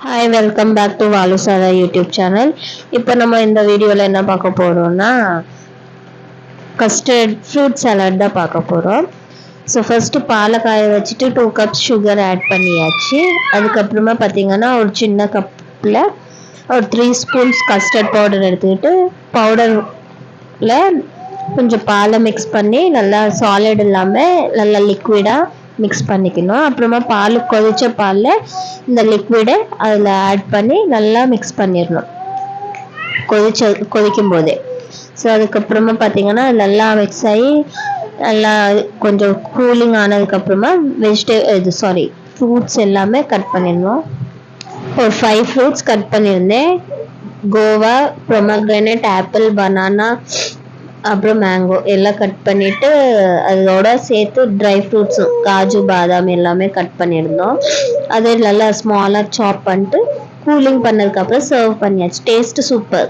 Hi welcome back to Valusara YouTube channel. இப்போ நம்ம இந்த வீடியோவில் என்ன பார்க்க போகிறோம்னா கஸ்டர்ட் ஃப்ரூட் சாலட் தான் பார்க்க போகிறோம். ஸோ ஃபஸ்ட்டு பாலை காய வச்சுட்டு 2 கப்ஸ் சுகர் ஆட் பண்ணியாச்சு. அதுக்கப்புறமா பார்த்தீங்கன்னா ஒரு சின்ன கப்பில் ஒரு 3 ஸ்பூன்ஸ் கஸ்டர்ட் பவுடர் எடுத்துக்கிட்டு பவுடரில் கொஞ்சம் பாலை மிக்ஸ் பண்ணி நல்லா சாலிட் இல்லாமல் நல்லா லிக்விடாக மிக்ஸ் பண்ணிக்கணும். அப்புறமா பால் கொதிச்ச பாலில் இந்த லிக்விடை அதில் ஆட் பண்ணி நல்லா மிக்ஸ் பண்ணிடணும் கொதிக்கும் போதே. ஸோ அதுக்கப்புறமா பார்த்தீங்கன்னா நல்லா மிக்ஸ் ஆகி நல்லா கொஞ்சம் கூலிங் ஆனதுக்கப்புறமா ஃப்ரூட்ஸ் எல்லாமே கட் பண்ணிடணும். ஒரு 5 ஃப்ரூட்ஸ் கட் பண்ணியிருந்தேன். கோவா, பொமக்ரேனட், ஆப்பிள், பனானா, அப்புறம் மேங்கோ எல்லாம் கட் பண்ணிவிட்டு அதோட சேர்த்து ட்ரை ஃப்ரூட்ஸும் காஜு, பாதாம் எல்லாமே கட் பண்ணியிருந்தோம். அதை நல்லா ஸ்மாலாக சாப் பண்ணிட்டு கூலிங் பண்ணதுக்கப்புறம் சர்வ் பண்ணியாச்சு. Taste super.